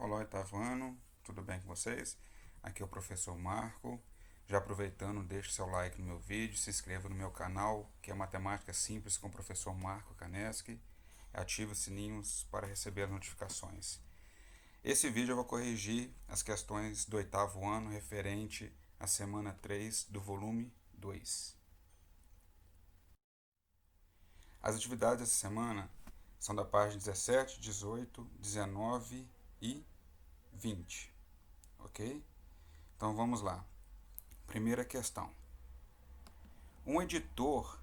Olá, oitavo ano, tudo bem com vocês? Aqui é o professor Marco. Já aproveitando, deixe seu like no meu vídeo, se inscreva no meu canal, que é Matemática Simples com o professor Marco Kaneski. Ative os sininhos para receber as notificações. Esse vídeo eu vou corrigir as questões do oitavo ano referente à semana 3 do volume 2. As atividades dessa semana são da página 17, 18, 19 e 20, ok? Então vamos lá. Primeira questão. Um editor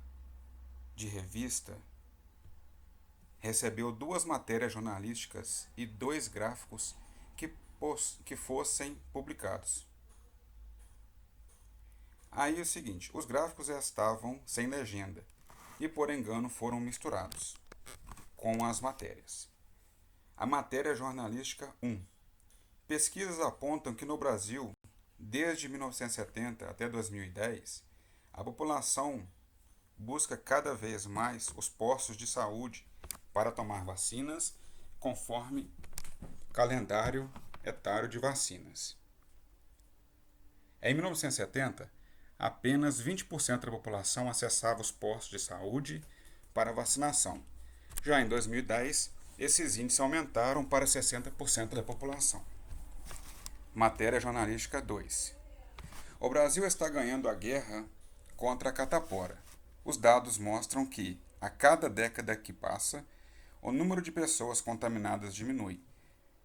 de revista recebeu 2 matérias jornalísticas e 2 gráficos que fossem publicados. Aí é o seguinte, os gráficos já estavam sem legenda e por engano foram misturados com as matérias. A matéria jornalística 1. Pesquisas apontam que no Brasil, desde 1970 até 2010, a população busca cada vez mais os postos de saúde para tomar vacinas conforme calendário etário de vacinas. Em 1970, apenas 20% da população acessava os postos de saúde para vacinação. Já em 2010, esses índices aumentaram para 60% da população. Matéria jornalística 2. O Brasil está ganhando a guerra contra a catapora. Os dados mostram que, a cada década que passa, o número de pessoas contaminadas diminui.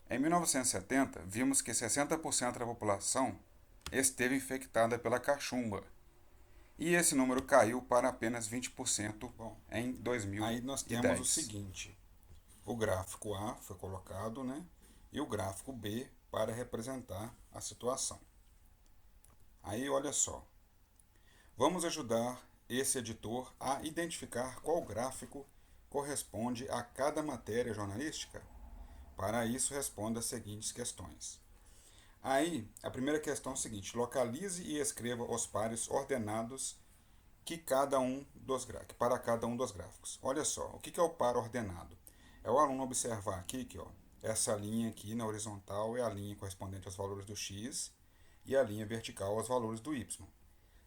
Em 1970, vimos que 60% da população esteve infectada pela cachumba. E esse número caiu para apenas 20% em 2010. Aí nós temos o seguinte: o gráfico A foi colocado, né? E o gráfico B para representar a situação. Aí olha só. Vamos ajudar esse editor a identificar qual gráfico corresponde a cada matéria jornalística? Para isso, responda as seguintes questões. Aí, a primeira questão é a seguinte: localize e escreva os pares ordenados para cada um dos gráficos. Olha só, o que é o par ordenado? É o aluno observar aqui que essa linha aqui na horizontal é a linha correspondente aos valores do x e a linha vertical aos valores do y.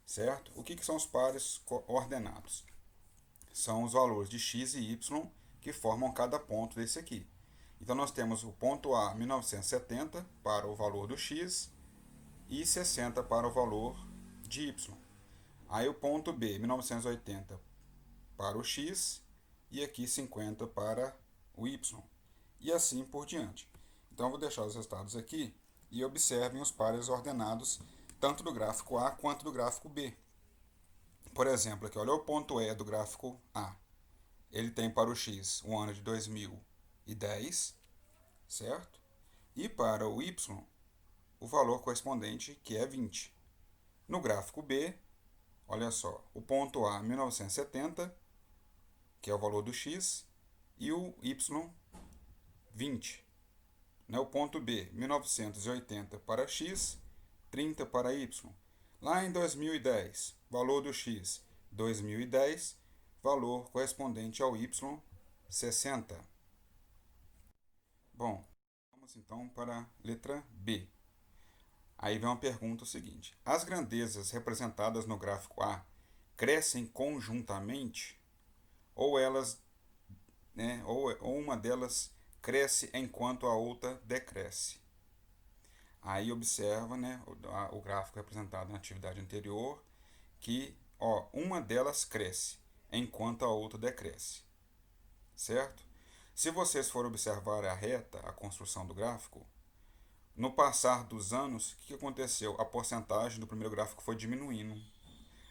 Certo? O que são os pares ordenados? São os valores de x e y que formam cada ponto desse aqui. Então, nós temos o ponto A, 1970, para o valor do x, e 60 para o valor de y. Aí o ponto B, 1980, para o x, e aqui 50 para o y. E assim por diante. Então, eu vou deixar os resultados aqui e observem os pares ordenados, tanto do gráfico A quanto do gráfico B. Por exemplo, aqui, olha o ponto E do gráfico A. Ele tem para o x o ano de 2010, certo? E para o y, o valor correspondente, que é 20. No gráfico B, olha só, o ponto A, 1970, que é o valor do x, e o y, 20. O ponto B, 1980 para x, 30 para y. Lá em 2010, valor do x, 2010, valor correspondente ao y, 60. Bom, vamos então para a letra B. Aí vem uma pergunta seguinte: as grandezas representadas no gráfico A crescem conjuntamente ou elas, ou uma delas cresce enquanto a outra decresce? Aí observa, o gráfico representado na atividade anterior, que uma delas cresce enquanto a outra decresce, certo? Se vocês forem observar a reta, a construção do gráfico, no passar dos anos, o que aconteceu? A porcentagem do primeiro gráfico foi diminuindo.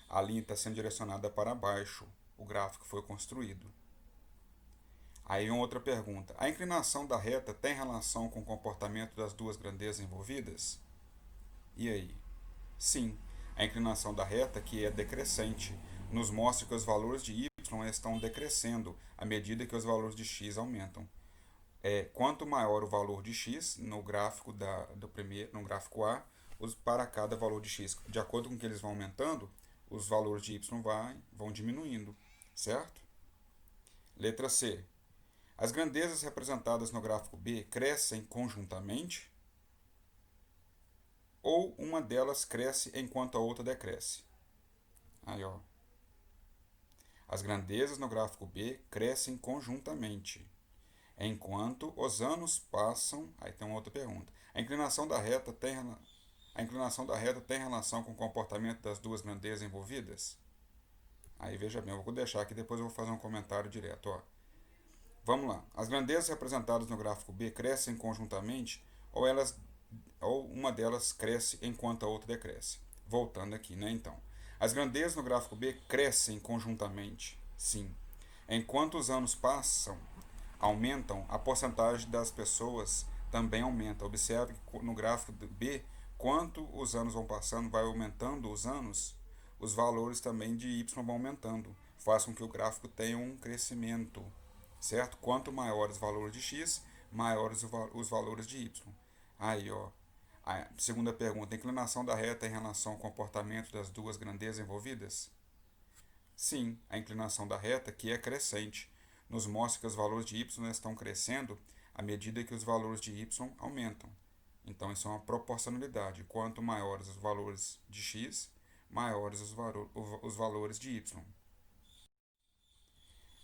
A linha está sendo direcionada para baixo. O gráfico foi construído. Aí uma outra pergunta: a inclinação da reta tem relação com o comportamento das duas grandezas envolvidas? E aí? Sim, a inclinação da reta, que é decrescente, nos mostra que os valores de y estão decrescendo à medida que os valores de x aumentam. Quanto maior o valor de x no gráfico no gráfico A, para cada valor de x, de acordo com que eles vão aumentando, os valores de y vão diminuindo, certo? Letra C. As grandezas representadas no gráfico B crescem conjuntamente ou uma delas cresce enquanto a outra decresce? Aí, ó. As grandezas no gráfico B crescem conjuntamente, enquanto os anos passam. Aí tem uma outra pergunta. A inclinação da reta tem relação com o comportamento das duas grandezas envolvidas? Aí veja bem, eu vou deixar aqui, depois eu vou fazer um comentário direto. Ó. Vamos lá. As grandezas representadas no gráfico B crescem conjuntamente ou uma delas cresce enquanto a outra decresce. Voltando aqui, né? Então, as grandezas no gráfico B crescem conjuntamente, sim. Enquanto os anos passam, aumentam, a porcentagem das pessoas também aumenta. Observe que no gráfico B, quanto os anos vão passando, vai aumentando os anos, os valores também de y vão aumentando. Faz com que o gráfico tenha um crescimento, certo? Quanto maiores os valores de x, maiores os valores de y. Aí, ó. A segunda pergunta, a inclinação da reta em relação ao comportamento das duas grandezas envolvidas? Sim, a inclinação da reta, que é crescente, nos mostra que os valores de y estão crescendo à medida que os valores de y aumentam. Então, isso é uma proporcionalidade. Quanto maiores os valores de x, maiores os valores de y.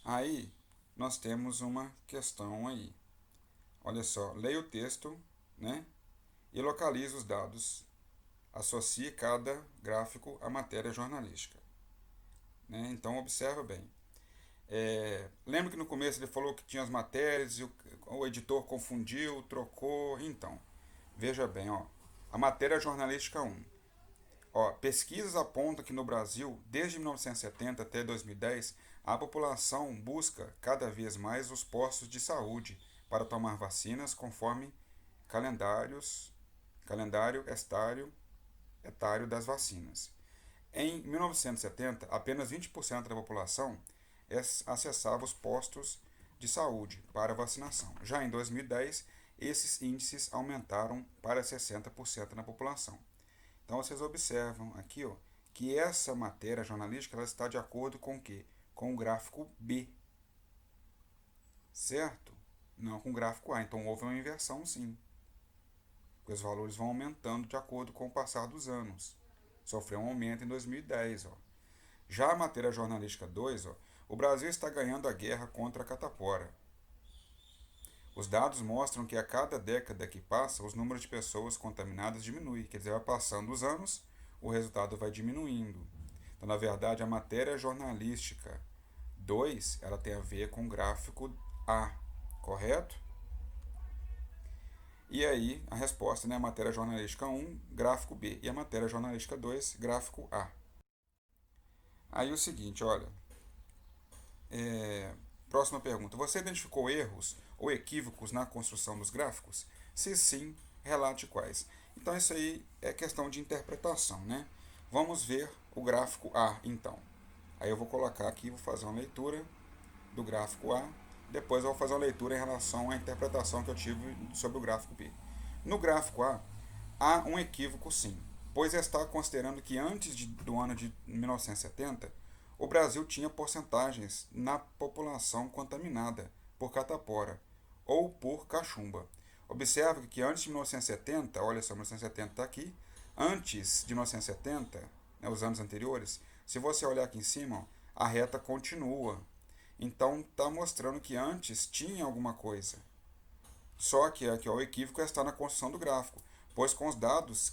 Aí, nós temos uma questão aí. Olha só, leia o texto, né? E localize os dados. Associe cada gráfico à matéria jornalística. Né? Então, observa bem. Lembra que no começo ele falou que tinha as matérias e o editor confundiu, trocou. Então, veja bem, ó, a matéria jornalística 1. Ó, pesquisas apontam que no Brasil, desde 1970 até 2010, a população busca cada vez mais os postos de saúde para tomar vacinas conforme calendário etário das vacinas. Em 1970, apenas 20% da população acessava os postos de saúde para vacinação. Já em 2010, esses índices aumentaram para 60% na população. Então vocês observam aqui, ó, que essa matéria jornalística ela está de acordo com o quê? Com o gráfico B. Certo? Não com o gráfico A. Então houve uma inversão, sim. Os valores vão aumentando de acordo com o passar dos anos. Sofreu um aumento em 2010. Ó. Já a matéria jornalística 2, ó, o Brasil está ganhando a guerra contra a catapora. Os dados mostram que a cada década que passa, os números de pessoas contaminadas diminui. Quer dizer, vai passando os anos, o resultado vai diminuindo. Então, na verdade, a matéria jornalística 2, ela tem a ver com o gráfico A, correto? E aí, a resposta, né? A matéria jornalística 1, gráfico B. E a matéria jornalística 2, gráfico A. Aí o seguinte, olha. Próxima pergunta. Você identificou erros ou equívocos na construção dos gráficos? Se sim, relate quais. Então, isso aí é questão de interpretação, né? Vamos ver o gráfico A, então. Aí eu vou colocar aqui, vou fazer uma leitura do gráfico A. Depois eu vou fazer uma leitura em relação à interpretação que eu tive sobre o gráfico B. No gráfico A, há um equívoco sim, pois está considerando que antes do ano de 1970, o Brasil tinha porcentagens na população contaminada por catapora ou por cachumba. Observe que antes de 1970, olha só, 1970 está aqui, antes de 1970, né, os anos anteriores, se você olhar aqui em cima, a reta continua. Então está mostrando que antes tinha alguma coisa. Só que aqui, ó, o equívoco está na construção do gráfico, pois com os dados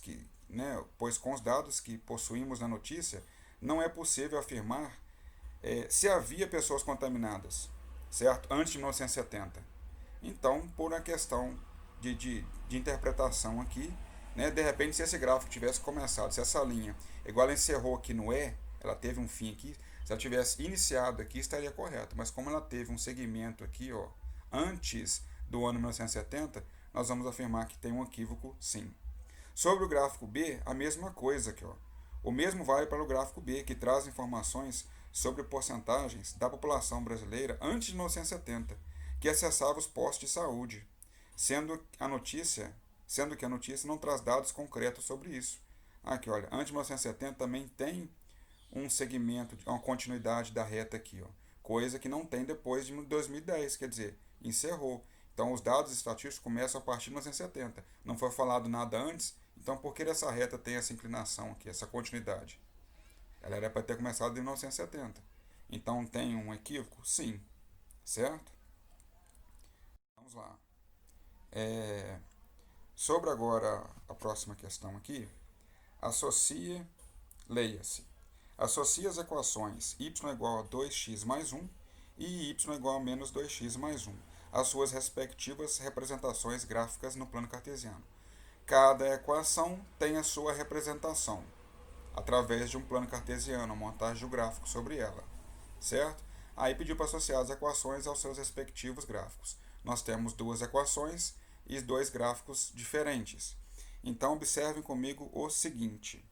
que possuímos na notícia, não é possível afirmar se havia pessoas contaminadas, certo? Antes de 1970. Então, por uma questão de interpretação aqui, né, de repente, se esse gráfico tivesse começado, se essa linha, igual ela encerrou aqui no E, ela teve um fim aqui, se ela tivesse iniciado aqui, estaria correto. Mas como ela teve um segmento aqui, ó, antes do ano 1970, nós vamos afirmar que tem um equívoco, sim. Sobre o gráfico B, a mesma coisa aqui, ó. O mesmo vale para o gráfico B, que traz informações sobre porcentagens da população brasileira antes de 1970, que acessava os postos de saúde, sendo que a notícia não traz dados concretos sobre isso. Aqui, olha, antes de 1970 também tem um segmento, uma continuidade da reta aqui, ó, coisa que não tem depois de 2010, quer dizer, encerrou. Então, os dados estatísticos começam a partir de 1970. Não foi falado nada antes, então por que essa reta tem essa inclinação aqui, essa continuidade? Ela era para ter começado em 1970. Então, tem um equívoco? Sim. Certo? Vamos lá. Sobre agora a próxima questão aqui, associe, leia-se. Associe as equações y igual a 2x mais 1 e y igual a menos 2x mais 1 às suas respectivas representações gráficas no plano cartesiano. Cada equação tem a sua representação através de um plano cartesiano, uma montagem do gráfico sobre ela, certo? Aí pediu para associar as equações aos seus respectivos gráficos. Nós temos duas equações e dois gráficos diferentes. Então, observem comigo o seguinte.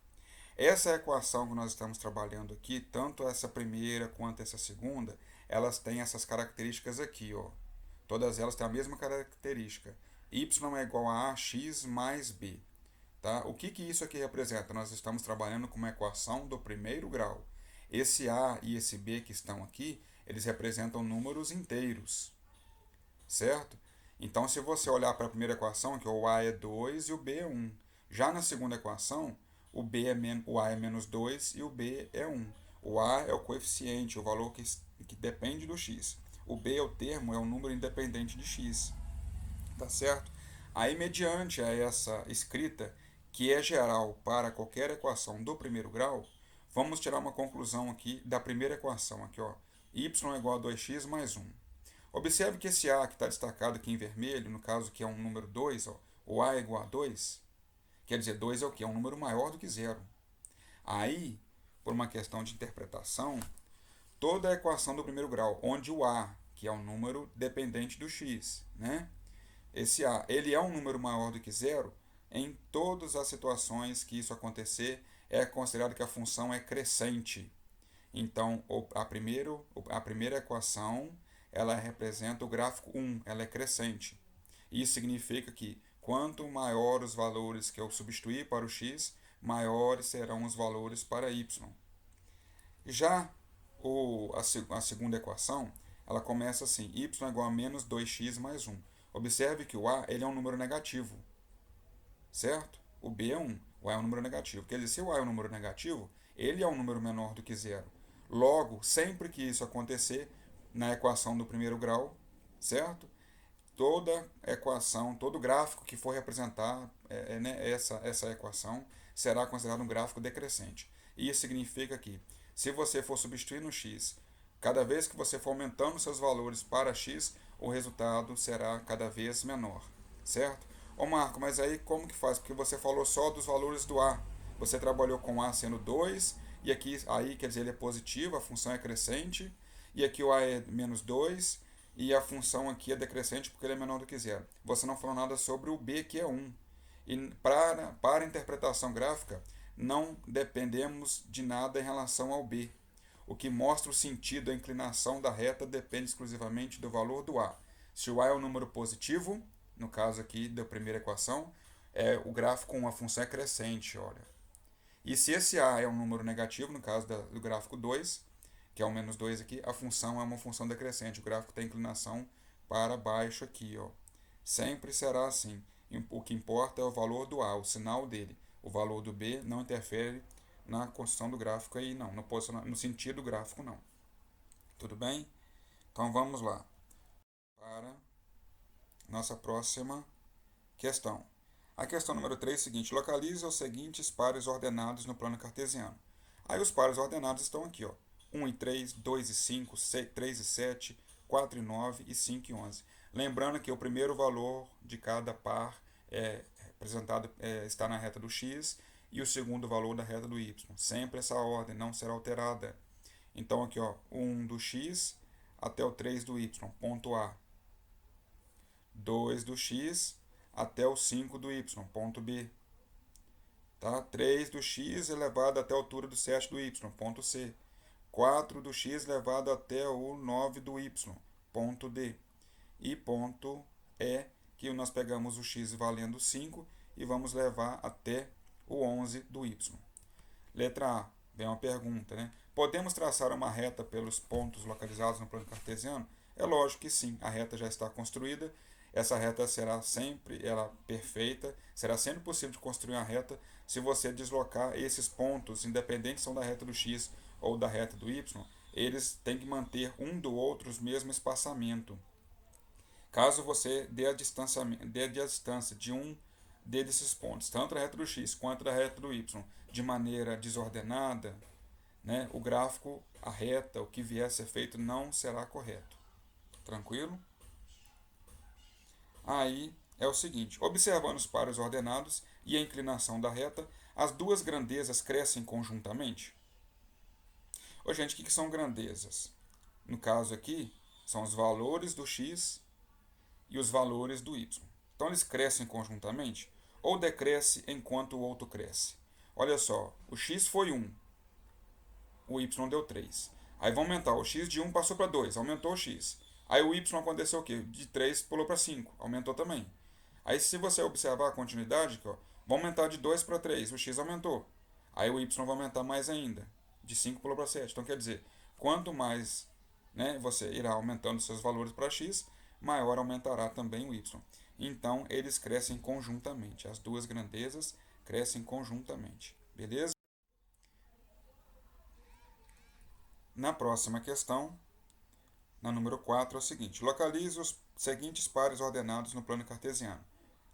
Essa equação que nós estamos trabalhando aqui, tanto essa primeira quanto essa segunda, elas têm essas características aqui, ó. Todas elas têm a mesma característica. Y é igual a ax mais b. Tá? O que isso aqui representa? Nós estamos trabalhando com uma equação do primeiro grau. Esse a e esse b que estão aqui, eles representam números inteiros. Certo? Então, se você olhar para a primeira equação, que o a é 2 e o b é 1. Já na segunda equação, o a é menos 2 e o b é 1. O a é o coeficiente, o valor que depende do x. O b é o termo, é o número independente de x. Tá certo? Aí, mediante essa escrita, que é geral para qualquer equação do primeiro grau, vamos tirar uma conclusão aqui da primeira equação. Aqui, ó, y é igual a 2x mais 1. Observe que esse a que está destacado aqui em vermelho, no caso que é um número 2, ó, o a é igual a 2, quer dizer, 2 é o que? É um número maior do que 0. Aí, por uma questão de interpretação, toda a equação do primeiro grau, onde o a, que é um número dependente do x, né? Esse a, ele é um número maior do que 0, em todas as situações que isso acontecer, é considerado que a função é crescente. Então, a primeira equação, ela representa o gráfico 1, ela é crescente. Isso significa que quanto maior os valores que eu substituir para o x, maiores serão os valores para y. Já a segunda equação, ela começa assim, y é igual a menos 2x mais 1. Observe que o a ele é um número negativo, certo? O b é 1, o a é um número negativo. Quer dizer, se o a é um número negativo, ele é um número menor do que 0. Logo, sempre que isso acontecer, na equação do primeiro grau, certo? Toda equação, todo gráfico que for representar né, essa equação será considerado um gráfico decrescente. Isso significa que, se você for substituir no x, cada vez que você for aumentando seus valores para x, o resultado será cada vez menor, certo? Ô Marco, mas aí como que faz? Porque você falou só dos valores do a. Você trabalhou com a sendo 2, e aqui aí quer dizer ele é positivo, a função é crescente, e aqui o a é menos 2, e a função aqui é decrescente porque ele é menor do que 0. Você não falou nada sobre o b, que é 1. E para a interpretação gráfica, não dependemos de nada em relação ao b. O que mostra o sentido, a inclinação da reta, depende exclusivamente do valor do a. Se o a é um número positivo, no caso aqui da primeira equação, o gráfico com a função é crescente, olha. E se esse a é um número negativo, no caso do gráfico 2, que é o menos 2 aqui, a função é uma função decrescente. O gráfico tem inclinação para baixo aqui, ó. Sempre será assim. O que importa é o valor do a, o sinal dele. O valor do b não interfere na construção do gráfico aí, não. No sentido do gráfico, não. Tudo bem? Então vamos lá para nossa próxima questão. A questão número 3 é a seguinte: localize os seguintes pares ordenados no plano cartesiano. Aí os pares ordenados estão aqui, ó. 1 e 3, 2 e 5, 3 e 7, 4 e 9 e 5 e 11. Lembrando que o primeiro valor de cada par representado está na reta do x e o segundo valor da reta do y. Sempre essa ordem não será alterada. Então aqui, ó, 1 do x até o 3 do y, ponto A. 2 do x até o 5 do y, ponto B. Tá? 3 do x elevado até a altura do 7 do y, ponto C. 4 do x elevado até o 9 do y, ponto D. E ponto E, que nós pegamos o x valendo 5 e vamos levar até o 11 do y. Letra A, vem uma pergunta, né? Podemos traçar uma reta pelos pontos localizados no plano cartesiano? É lógico que sim, a reta já está construída, essa reta será sempre perfeita, será sempre possível de construir uma reta se você deslocar esses pontos, independente se são da reta do x ou da reta do y, eles têm que manter um do outro o mesmo espaçamento. Caso você dê a distância de um desses pontos, tanto da reta do x quanto da reta do y, de maneira desordenada, né, o gráfico, a reta, o que vier a ser feito não será correto. Tranquilo? Aí é o seguinte, observando os pares ordenados e a inclinação da reta, as duas grandezas crescem conjuntamente? Ô, gente, o que são grandezas? No caso aqui, são os valores do x e os valores do y. Então eles crescem conjuntamente ou decresce enquanto o outro cresce. Olha só, o x foi 1, o y deu 3. Aí vai aumentar, o x de 1 passou para 2, aumentou o x. Aí o y aconteceu o quê? De 3 pulou para 5, aumentou também. Aí se você observar a continuidade, ó, vai aumentar de 2 para 3, o x aumentou. Aí o y vai aumentar mais ainda, de 5 pulou para 7. Então quer dizer, quanto mais, né, você irá aumentando seus valores para x, maior aumentará também o y. Então eles crescem conjuntamente, as duas grandezas crescem conjuntamente. Beleza? Na próxima questão, na número 4, é o seguinte: localize os seguintes pares ordenados no plano cartesiano.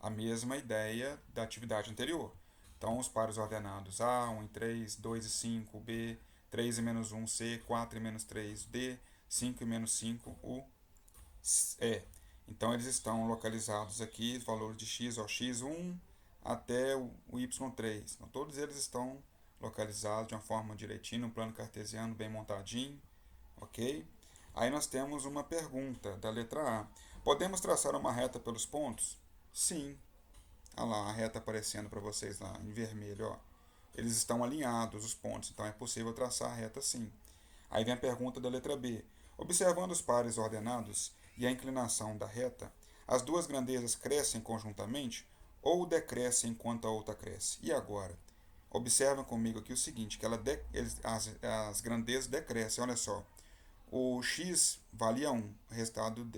A mesma ideia da atividade anterior. Então, os pares ordenados A, 1 e 3, 2 e 5, B, 3 e menos 1, C, 4 e menos 3, D, 5 e menos 5, U, E. Então, eles estão localizados aqui, valor de x, ó, x1 até o y3. Então, todos eles estão localizados de uma forma direitinho, no plano cartesiano, bem montadinho, ok? Aí nós temos uma pergunta da letra A. Podemos traçar uma reta pelos pontos? Sim. Olha lá, a reta aparecendo para vocês lá, em vermelho, ó. Eles estão alinhados, os pontos, então é possível traçar a reta sim. Aí vem a pergunta da letra B. Observando os pares ordenados e a inclinação da reta, as duas grandezas crescem conjuntamente ou decrescem enquanto a outra cresce? E agora? Observem comigo aqui o seguinte, que as grandezas decrescem, olha só. O x valia 1,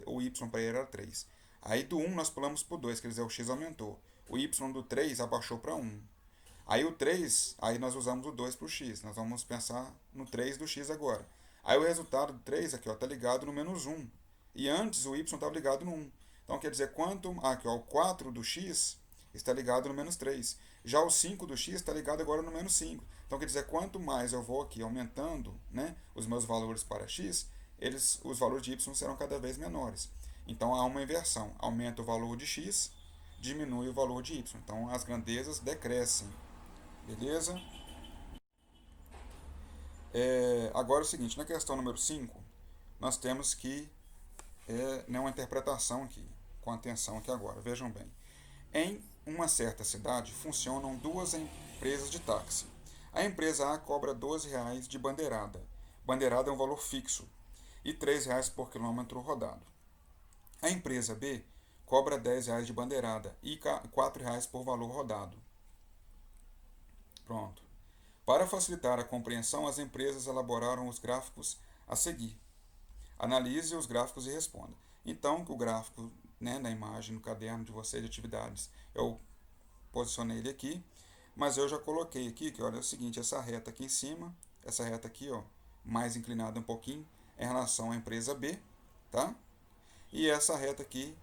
o y para ele era 3. Aí do 1 nós pulamos para o 2, quer dizer, o x aumentou. O y do 3 abaixou para 1. Aí o 3, aí nós usamos o 2 para o x. Nós vamos pensar no 3 do x agora. Aí o resultado do 3 aqui está ligado no menos 1. E antes o y estava ligado no 1. Então quer dizer, aqui, ó, o 4 do x está ligado no menos 3. Já o 5 do x está ligado agora no menos 5. Então quer dizer, quanto mais eu vou aqui aumentando, né, os meus valores para x, os valores de y serão cada vez menores. Então há uma inversão. Aumenta o valor de x, diminui o valor de y. Então as grandezas decrescem. Beleza? Agora é o seguinte, na questão número 5, nós temos que uma interpretação aqui, com atenção aqui agora. Vejam bem. Em uma certa cidade funcionam duas empresas de táxi. A empresa A cobra R$ 12 de bandeirada. Bandeirada é um valor fixo. E R$ 3 por quilômetro rodado. A empresa B cobra R$ 10 de bandeirada e R$ 4 por valor rodado. Pronto. Para facilitar a compreensão, as empresas elaboraram os gráficos a seguir. Analise os gráficos e responda. Então, o gráfico, né, na imagem, no caderno de vocês de atividades, eu posicionei ele aqui, mas eu já coloquei aqui, que olha, é o seguinte, essa reta aqui em cima, essa reta aqui, ó, mais inclinada um pouquinho, em relação à empresa B, tá? E essa reta aqui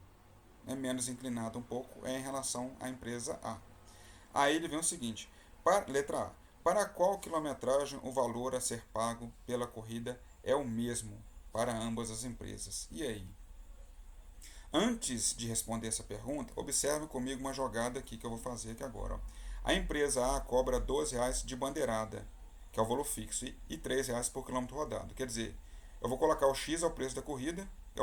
é menos inclinada um pouco, é em relação à empresa A. Aí ele vem o seguinte, letra A, para qual quilometragem o valor a ser pago pela corrida é o mesmo para ambas as empresas? E aí? Antes de responder essa pergunta, observe comigo uma jogada aqui que eu vou fazer aqui agora. Ó. A empresa A cobra R$ 12 de bandeirada, que é o valor fixo, e R$ 3 por quilômetro rodado. Quer dizer, eu vou colocar o X é o preço da corrida, é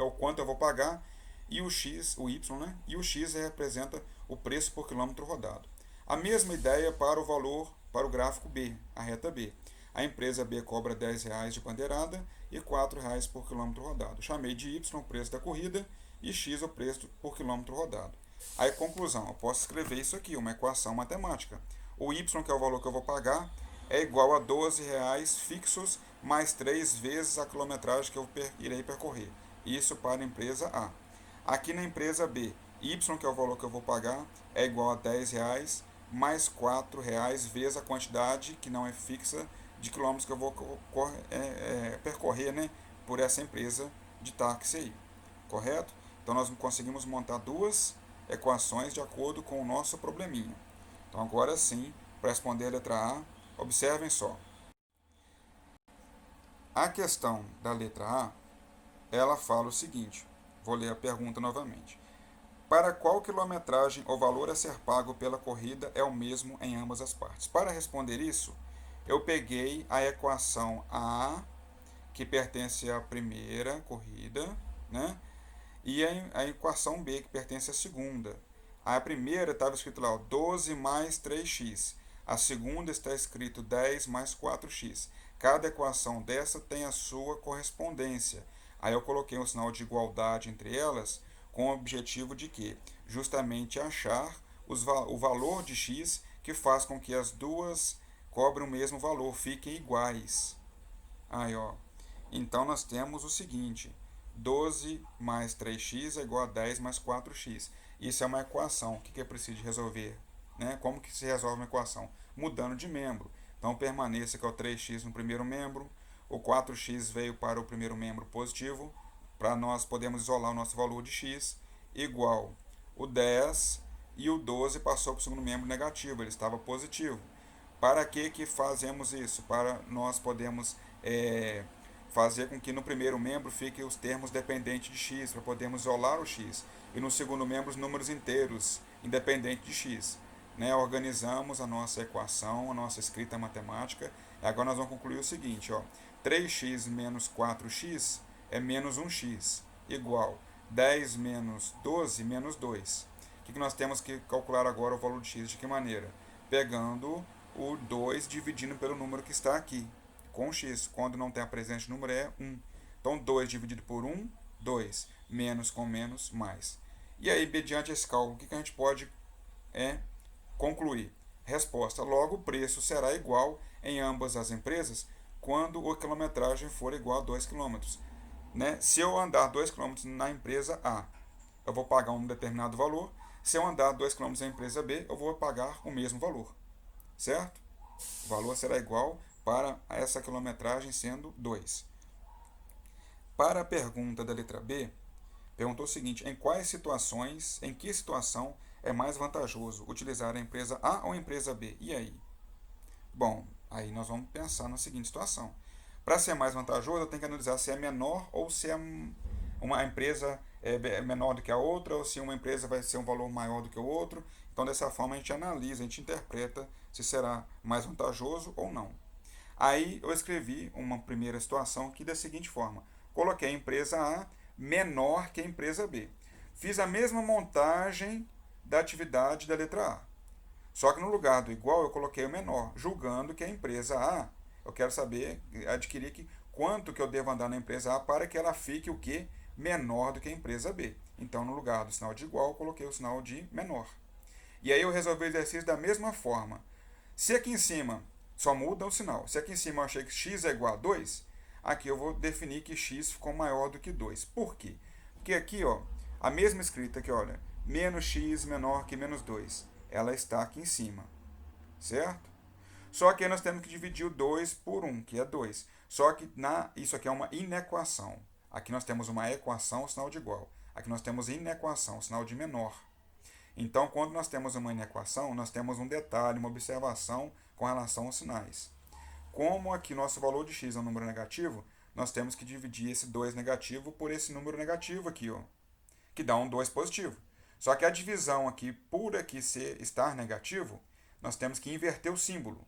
o quanto eu vou pagar, e o X, o Y, né? E o X representa o preço por quilômetro rodado. A mesma ideia para o valor, para o gráfico B, a reta B. A empresa B cobra R$ 10 de bandeirada e R$ 4 por quilômetro rodado. Chamei de Y o preço da corrida e X o preço por quilômetro rodado. Aí, conclusão, eu posso escrever isso aqui, uma equação matemática. O Y, que é o valor que eu vou pagar, é igual a R$ 12 fixos mais 3 vezes a quilometragem que eu irei percorrer. Isso para a empresa A. Aqui na empresa B, Y, que é o valor que eu vou pagar, é igual a R$ 10 mais R$ 4 vezes a quantidade, que não é fixa, de quilômetros que eu vou percorrer, né, por essa empresa de táxi aí. Correto? Então nós conseguimos montar duas equações de acordo com o nosso probleminha. Então agora sim, para responder a letra A, observem só. A questão da letra A, ela fala o seguinte, vou ler a pergunta novamente. Para qual quilometragem o valor a ser pago pela corrida é o mesmo em ambas as partes? Para responder isso, eu peguei a equação A, que pertence à primeira corrida, né? E a equação B, que pertence à segunda. A primeira estava escrito lá, 12 mais 3x. A segunda está escrito 10 mais 4x. Cada equação dessa tem a sua correspondência. Aí eu coloquei um sinal de igualdade entre elas, com o objetivo de que? Justamente achar o valor de x que faz com que as duas cobrem o mesmo valor, fiquem iguais. Aí, ó. Então nós temos o seguinte: 12 mais 3x é igual a 10 mais 4x. Isso é uma equação. O que é preciso resolver? Né? Como que se resolve uma equação? Mudando de membro. Então permaneça que é o 3x no primeiro membro, o 4x veio para o primeiro membro positivo, para nós podermos isolar o nosso valor de x, igual o 10 e o 12 passou para o segundo membro negativo, ele estava positivo. Para que fazemos isso? Para nós podermos fazer com que no primeiro membro fiquem os termos dependentes de x, para podermos isolar o x. E no segundo membro os números inteiros, independentes de x. Né? Organizamos a nossa equação, a nossa escrita matemática. E agora nós vamos concluir o seguinte. Ó, 3x menos 4x é menos 1x, igual 10 menos 12 menos 2. O que nós temos que calcular agora o valor de x? De que maneira? Pegando o 2 dividindo pelo número que está aqui, com x. Quando não tem a presença de número é 1. Então 2 dividido por 1, 2. Menos com menos, mais. E aí, mediante esse cálculo, o que a gente pode concluir? Resposta. Logo, o preço será igual em ambas as empresas quando a quilometragem for igual a 2 km. Né? Se eu andar 2 km na empresa A, eu vou pagar um determinado valor. Se eu andar 2 km na empresa B, eu vou pagar o mesmo valor. Certo? O valor será igual para essa quilometragem sendo 2. Para a pergunta da letra B, perguntou o seguinte: em que situação é mais vantajoso utilizar a empresa A ou a empresa B? E aí? Bom, aí nós vamos pensar na seguinte situação. Para ser mais vantajoso, eu tenho que analisar se é menor ou se é uma empresa é menor do que a outra, ou se uma empresa vai ser um valor maior do que o outro. Então, dessa forma, a gente analisa, a gente interpreta se será mais vantajoso ou não. Aí, eu escrevi uma primeira situação aqui da seguinte forma. Coloquei a empresa A menor que a empresa B. Fiz a mesma montagem da atividade da letra A. Só que no lugar do igual, eu coloquei o menor, julgando que a empresa A, eu quero saber, adquirir quanto que eu devo andar na empresa A para que ela fique o quê? Menor do que a empresa B. Então, no lugar do sinal de igual, eu coloquei o sinal de menor. E aí eu resolvi o exercício da mesma forma. Se aqui em cima só muda o sinal, se aqui em cima eu achei que x é igual a 2, aqui eu vou definir que x ficou maior do que 2. Por quê? Porque aqui, ó, a mesma escrita aqui, olha, menos x menor que menos 2, ela está aqui em cima, certo? Só que aí nós temos que dividir o 2 por 1, que é 2. Só que isso aqui é uma inequação. Aqui nós temos uma equação, o sinal de igual. Aqui nós temos inequação, o sinal de menor. Então, quando nós temos uma inequação, nós temos um detalhe, uma observação com relação aos sinais. Como aqui nosso valor de x é um número negativo, nós temos que dividir esse 2 negativo por esse número negativo aqui, ó, que dá um 2 positivo. Só que a divisão aqui, por aqui estar negativo, nós temos que inverter o símbolo.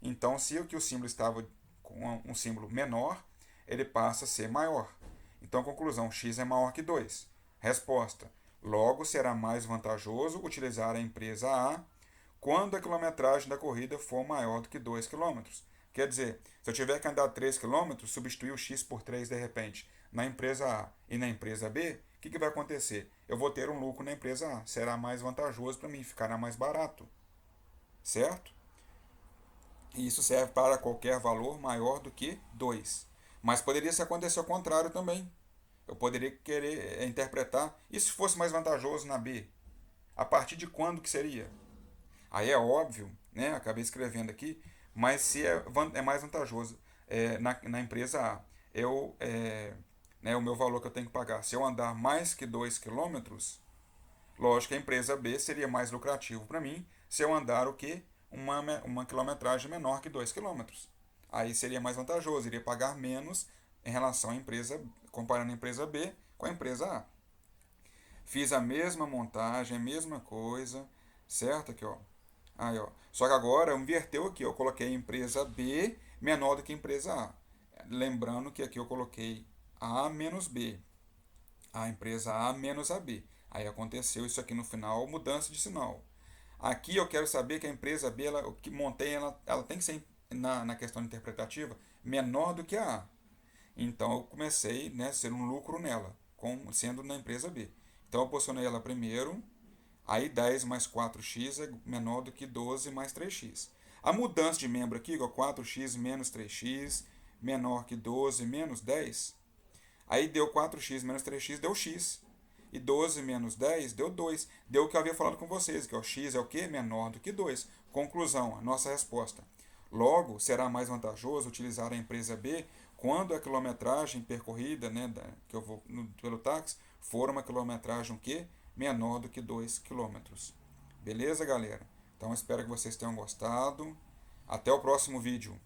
Então, se aqui o símbolo estava com um símbolo menor, ele passa a ser maior. Então, conclusão, x é maior que 2. Resposta, logo será mais vantajoso utilizar a empresa A quando a quilometragem da corrida for maior do que 2 km. Quer dizer, se eu tiver que andar 3 km, substituir o x por 3 de repente na empresa A e na empresa B, o que vai acontecer? Eu vou ter um lucro na empresa A. Será mais vantajoso para mim, ficará mais barato. Certo? E isso serve para qualquer valor maior do que 2. Mas poderia se acontecer o contrário também. Eu poderia querer interpretar, e se fosse mais vantajoso na B? A partir de quando que seria? Aí é óbvio, né? Acabei escrevendo aqui, mas se é mais vantajoso na empresa A, né, o meu valor que eu tenho que pagar, se eu andar mais que 2 quilômetros, lógico que a empresa B seria mais lucrativo para mim se eu andar o quê? Uma quilometragem menor que 2 quilômetros. Aí seria mais vantajoso, iria pagar menos em relação à empresa, comparando a empresa B com a empresa A. Fiz a mesma montagem, a mesma coisa, certo? Aqui, ó. Aí, ó. Só que agora inverteu aqui, eu coloquei a empresa B menor do que a empresa A. Lembrando que aqui eu coloquei A menos B, a empresa A menos a B. Aí aconteceu isso aqui no final, mudança de sinal. Aqui eu quero saber que a empresa B, ela, o que montei, ela tem que ser, na questão interpretativa, menor do que a A. Então eu comecei, né, a ser um lucro nela, sendo na empresa B. Então eu posicionei ela primeiro, aí 10 mais 4x é menor do que 12 mais 3x. A mudança de membro aqui, igual 4x menos 3x, menor que 12 menos 10, aí deu 4x menos 3x, deu x. E 12 menos 10 deu 2. Deu o que eu havia falado com vocês, que o x é o que? Menor do que 2. Conclusão, a nossa resposta. Logo, será mais vantajoso utilizar a empresa B quando a quilometragem percorrida, né, que eu vou pelo táxi, for uma quilometragem que menor do que 2 quilômetros. Beleza, galera? Então espero que vocês tenham gostado. Até o próximo vídeo.